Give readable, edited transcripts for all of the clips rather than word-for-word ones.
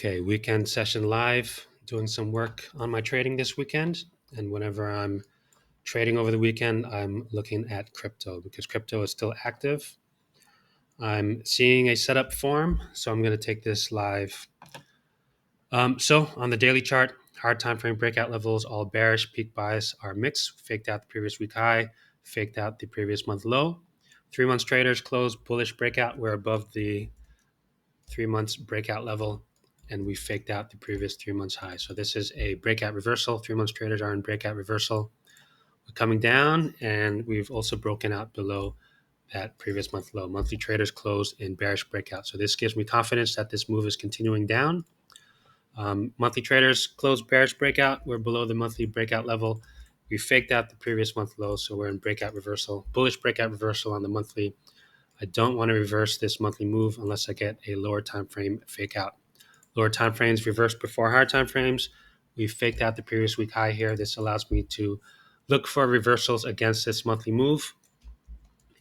Okay, weekend session live, doing some work on my trading this weekend. And whenever I'm trading over the weekend, I'm looking at crypto because crypto is still active. I'm seeing a setup form, so I'm going to take this live. So on the daily chart, hard time frame breakout levels, all bearish, peak buys are mixed, faked out the previous week high, faked out the previous month low. 3 months traders closed bullish breakout. We're above the 3 months breakout level, and we faked out the previous 3 months high. So this is a breakout reversal. 3 months traders are in breakout reversal. We're coming down, and we've also broken out below that previous month low. Monthly traders closed in bearish breakout. So this gives me confidence that this move is continuing down. Monthly traders closed bearish breakout. We're below the monthly breakout level. We faked out the previous month low, so we're in breakout reversal. Bullish breakout reversal on the monthly. I don't want to reverse this monthly move unless I get a lower time frame fake out. Lower time frames reversed before higher time frames. We faked out the previous week high here. This allows me to look for reversals against this monthly move.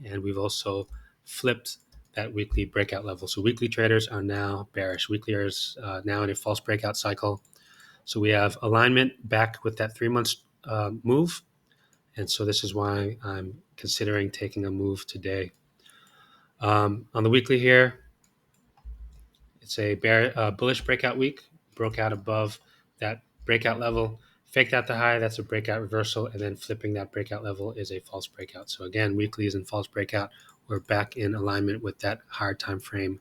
And we've also flipped that weekly breakout level. So weekly traders are now bearish. Weekly is now in a false breakout cycle. So we have alignment back with that 3 months move. And so this is why I'm considering taking a move today. On the weekly here, it's a bullish breakout week, broke out above that breakout level, faked out the high, that's a breakout reversal, and then flipping that breakout level is a false breakout. So again, weekly is in false breakout. We're back in alignment with that higher time frame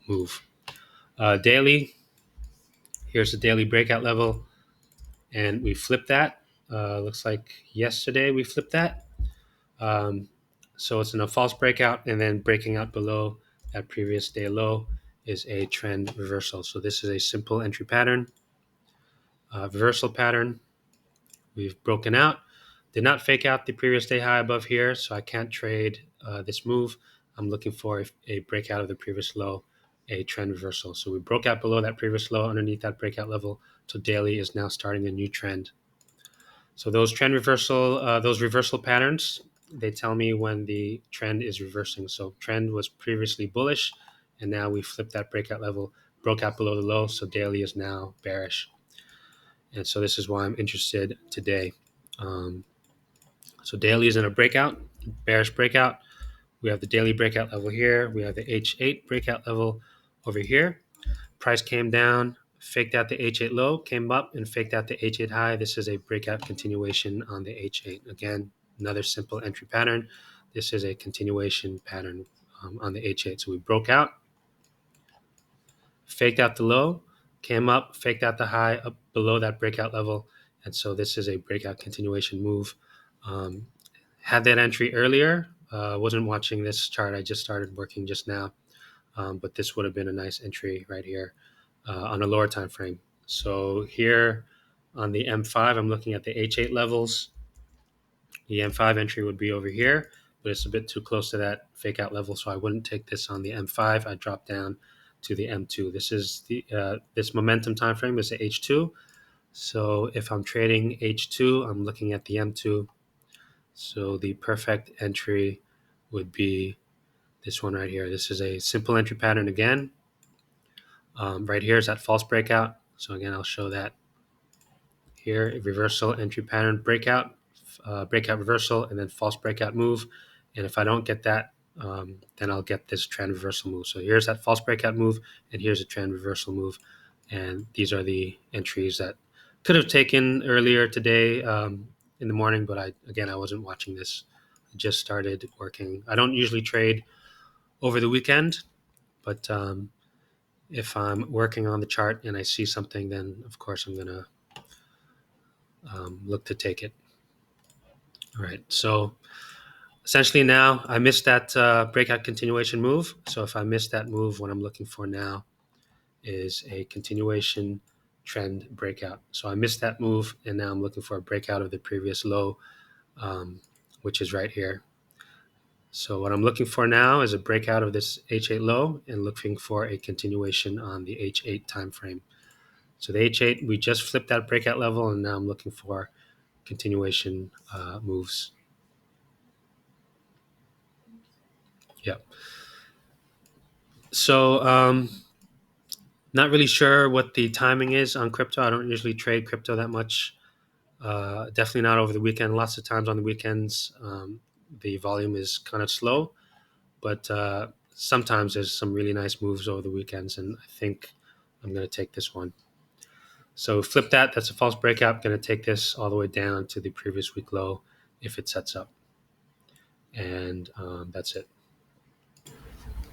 move. Daily, here's the daily breakout level, and we flipped that. Looks like yesterday we flipped that. So it's in a false breakout, and then breaking out below that previous day low is a trend reversal. So this is a simple entry pattern, reversal pattern. We've broken out, did not fake out the previous day high above here, so I can't trade this move. I'm looking for a breakout of the previous low, a trend reversal. So we broke out below that previous low underneath that breakout level. So daily is now starting a new trend. So those reversal patterns, they tell me when the trend is reversing. So trend was previously bullish, and now we flipped that breakout level, broke out below the low, so daily is now bearish. And so this is why I'm interested today. So daily is in a breakout, bearish breakout. We have the daily breakout level here. We have the H8 breakout level over here. Price came down, faked out the H8 low, came up and faked out the H8 high. This is a breakout continuation on the H8. Again, another simple entry pattern. This is a continuation pattern on the H8. So we broke out, faked out the low, came up, faked out the high up below that breakout level. And so this is a breakout continuation move. Had that entry earlier. Wasn't watching this chart. I just started working just now. But this would have been a nice entry right here on a lower time frame. So here on the M5, I'm looking at the H8 levels. The M5 entry would be over here, but it's a bit too close to that fake out level, so I wouldn't take this on the M5. I'd drop down to the M2. This is this momentum time frame is the H2. So if I'm trading H2, I'm looking at the M2. So the perfect entry would be this one right here. This is a simple entry pattern again. Right here is that false breakout. So again, I'll show that here. Reversal, entry pattern, breakout, breakout reversal, and then false breakout move. And if I don't get that, then I'll get this trend reversal move. So here's that false breakout move, and here's a trend reversal move. And these are the entries that could have taken earlier today in the morning, but I wasn't watching this. I just started working. I don't usually trade over the weekend, but if I'm working on the chart and I see something, then of course I'm going to look to take it. All right. So essentially now I missed that breakout continuation move. So if I miss that move, what I'm looking for now is a continuation trend breakout. So I missed that move, and now I'm looking for a breakout of the previous low, which is right here. So what I'm looking for now is a breakout of this H8 low and looking for a continuation on the H8 time frame. So the H8, we just flipped that breakout level, and now I'm looking for continuation moves. Yep. So Not really sure what the timing is on crypto. I don't usually trade crypto that much. Definitely not over the weekend. Lots of times on the weekends, the volume is kind of slow, but sometimes there's some really nice moves over the weekends, and I think I'm going to take this one. So flip that. That's a false breakout. Going to take this all the way down to the previous week low if it sets up, and that's it.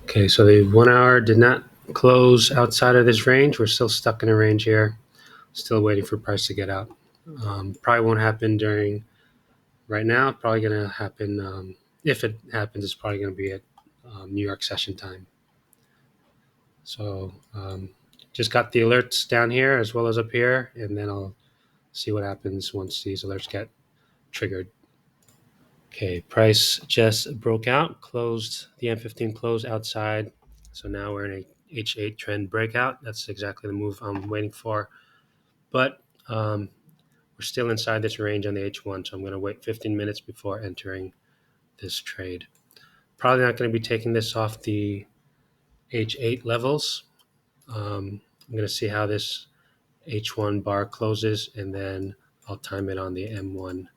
Okay, so the 1 hour did not close outside of this range. We're still stuck in a range here. Still waiting for price to get out. Probably won't happen during right now. Probably going to happen if it happens. It's probably going to be at New York session time. So just got the alerts down here as well as up here, and then I'll see what happens once these alerts get triggered. Okay, price just broke out, closed the M15 closed outside. So now we're in a H8 trend breakout. That's exactly the move I'm waiting for. But we're still inside this range on the H1, so I'm going to wait 15 minutes before entering this trade. Probably not going to be taking this off the H8 levels. I'm going to see how this H1 bar closes, and then I'll time it on the M1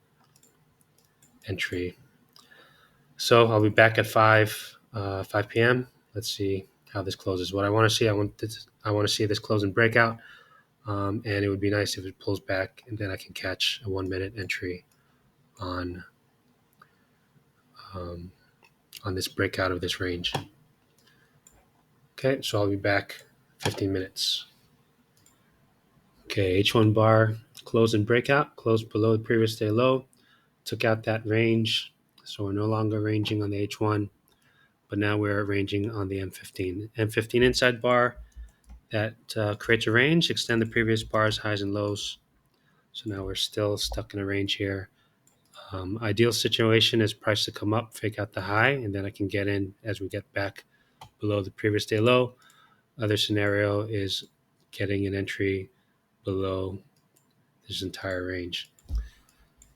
entry. So I'll be back at 5 p.m. Let's see how this closes. What I want to see, I want to see this close and breakout, and it would be nice if it pulls back, and then I can catch a 1 minute entry on this breakout of this range. Okay, so I'll be back 15 minutes. Okay, H1 bar close and breakout, closed below the previous day low, took out that range, so we're no longer ranging on the H1, but now we're ranging on the M15. M15 inside bar that creates a range, extend the previous bars, highs and lows. So now we're still stuck in a range here. Ideal situation is price to come up, fake out the high, and then I can get in as we get back below the previous day low. Other scenario is getting an entry below this entire range.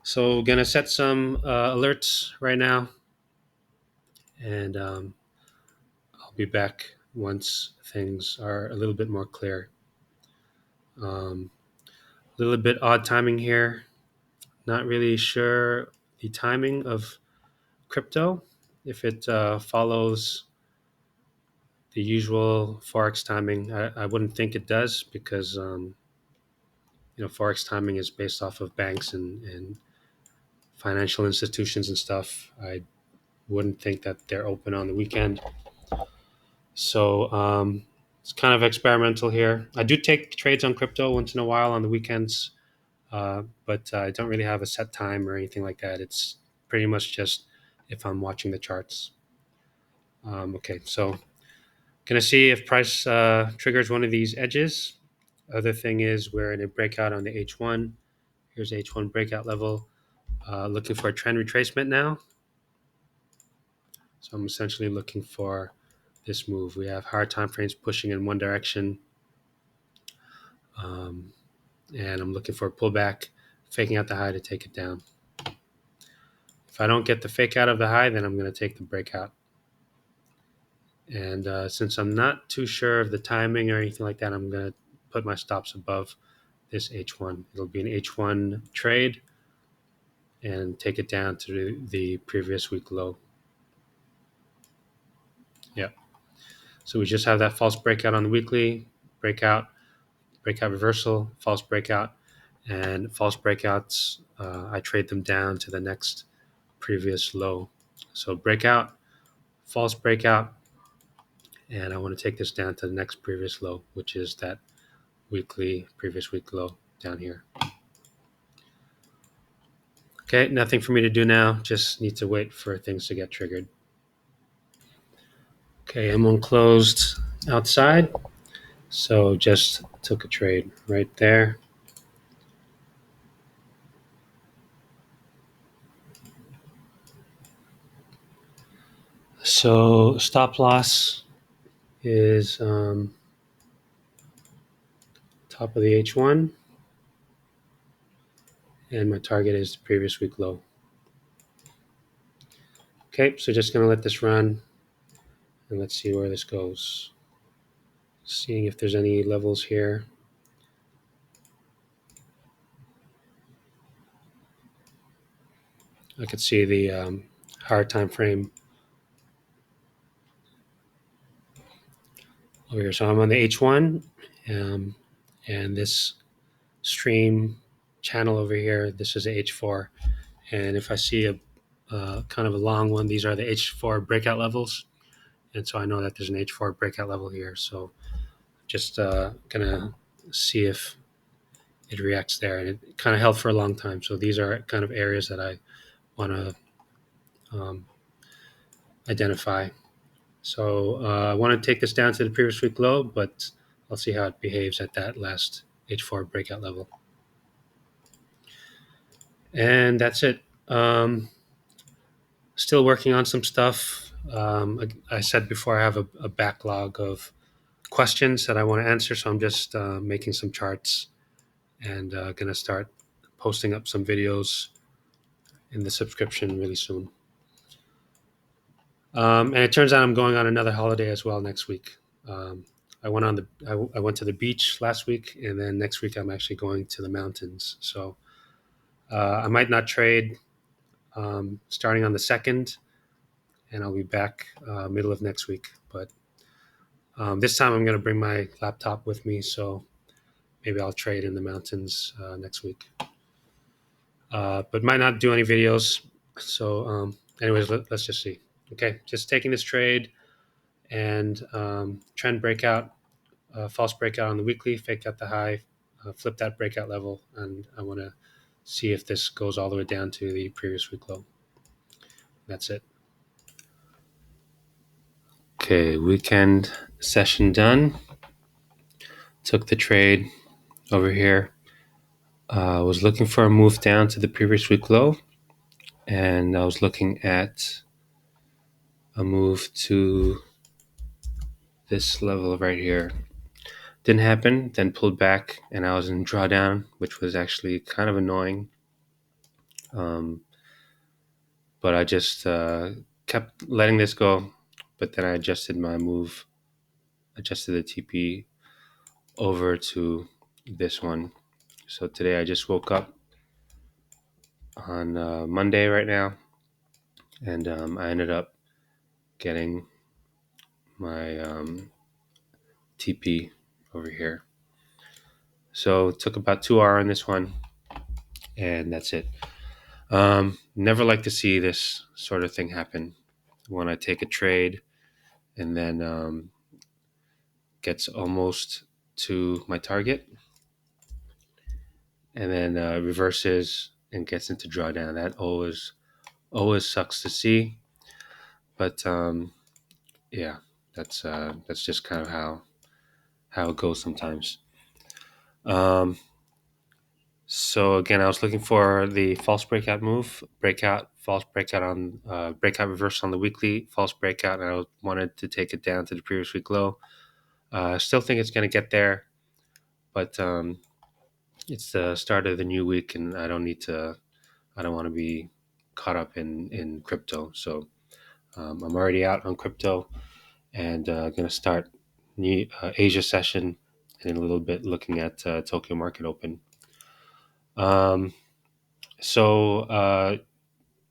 So we're going to set some alerts right now, and I'll be back once things are a little bit more clear. A little bit odd timing here. Not really sure the timing of crypto, if it follows the usual Forex timing. I wouldn't think it does because Forex timing is based off of banks and financial institutions and stuff. I wouldn't think that they're open on the weekend. So it's kind of experimental here. I do take trades on crypto once in a while on the weekends, but I don't really have a set time or anything like that. It's pretty much just if I'm watching the charts. Okay, so gonna see if price triggers one of these edges. Other thing is we're in a breakout on the H1. Here's H1 breakout level. Looking for a trend retracement now. So I'm essentially looking for this move. We have higher time frames pushing in one direction. And I'm looking for a pullback, faking out the high to take it down. If I don't get the fake out of the high, then I'm going to take the breakout. And since I'm not too sure of the timing or anything like that, I'm going to put my stops above this H1. It'll be an H1 trade and take it down to the previous week low. Yeah. So we just have that false breakout on the weekly, breakout reversal, false breakout, and false breakouts. I trade them down to the next previous low. So breakout, false breakout, and I want to take this down to the next previous low, which is that previous week low down here. Okay, nothing for me to do now. Just need to wait for things to get triggered. Okay, M1 closed outside, so just took a trade right there. So stop loss is top of the H1, and my target is the previous week low. Okay, so just going to let this run, and let's see where this goes. Seeing if there's any levels here. I could see the higher time frame over here. So I'm on the H1, um, and this stream channel over here, this is a H4. And if I see a kind of a long one, these are the H4 breakout levels. And so I know that there's an H4 breakout level here. So just gonna see if it reacts there. And it kind of held for a long time. So these are kind of areas that I want to identify. So I want to take this down to the previous week low, but I'll see how it behaves at that last H4 breakout level. And that's it. Still working on some stuff. I said before I have a backlog of questions that I want to answer, so I'm just making some charts and going to start posting up some videos in the subscription really soon. And it turns out I'm going on another holiday as well next week. I went to the beach last week, and then next week I'm actually going to the mountains. So I might not trade starting on the 2nd, and I'll be back middle of next week. But this time I'm going to bring my laptop with me, so maybe I'll trade in the mountains next week. But might not do any videos. So, anyways, let's just see. Okay, just taking this trade and trend breakout, false breakout on the weekly, fake out the high, flip that breakout level, and I want to see if this goes all the way down to the previous week low. That's it. Okay, weekend session done. Took the trade over here. Was looking for a move down to the previous week low, and I was looking at a move to this level right here. Didn't happen, then pulled back, and I was in drawdown, which was actually kind of annoying. But I just kept letting this go. But then I adjusted my move, adjusted the TP over to this one. So today I just woke up on Monday right now, and I ended up getting my TP over here. So it took about 2 hours on this one, and that's it. Never like to see this sort of thing happen when I take a trade and then gets almost to my target and then reverses and gets into drawdown. That always sucks to see, but yeah, that's just kind of how it goes sometimes. So again, I was looking for the false breakout move, false breakout on breakout reverse on the weekly, false breakout, and I wanted to take it down to the previous week low. Still think it's going to get there, but it's the start of the new week, and I don't want to be caught up in crypto. So I'm already out on crypto, and going to start new Asia session in a little bit, looking at Tokyo Market Open. So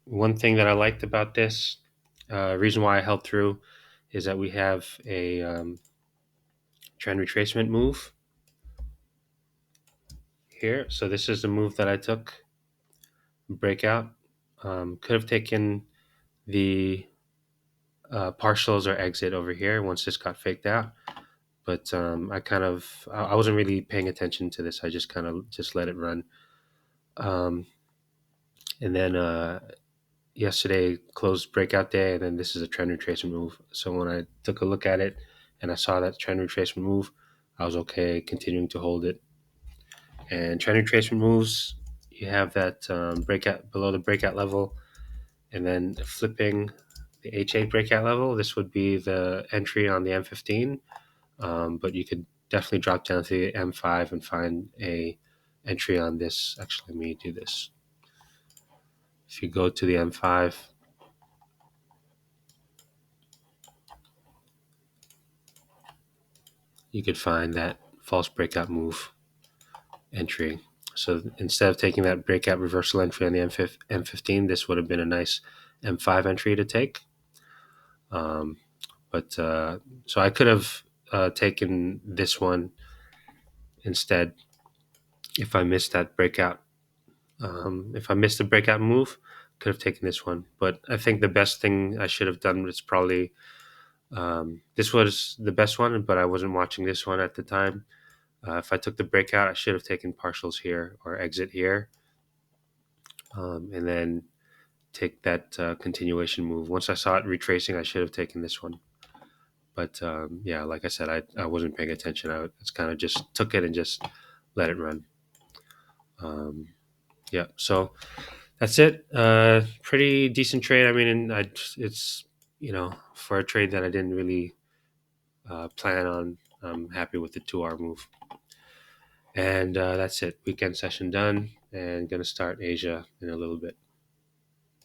one thing that I liked about this, reason why I held through, is that we have a trend retracement move here. So this is the move that I took, breakout. Could have taken the partials or exit over here once this got faked out, but I wasn't really paying attention to this. I just kind of just let it run. And then yesterday closed breakout day, and then this is a trend retracement move. So when I took a look at it and I saw that trend retracement move, I was okay continuing to hold it. And trend retracement moves, you have that breakout below the breakout level, and then flipping the H8 breakout level. This would be the entry on the M15, but you could definitely drop down to the M5 and find a entry on this. Actually, let me do this. If you go to the M5, you could find that false breakout move entry. So instead of taking that breakout reversal entry on the M15, this would have been a nice M5 entry to take. But so I could have taken this one instead if I missed that breakout. If I missed the breakout move, could have taken this one. But I think the best thing I should have done was probably this was the best one, but I wasn't watching this one at the time. If I took the breakout, I should have taken partials here or exit here, and then take that continuation move. Once I saw it retracing, I should have taken this one. But yeah, like I said, I wasn't paying attention. I just kind of just took it and just let it run. Yeah, so that's it. Pretty decent trade. I mean, it's for a trade that I didn't really plan on. I'm happy with the 2 hour move. And that's it. Weekend session done, and gonna start Asia in a little bit.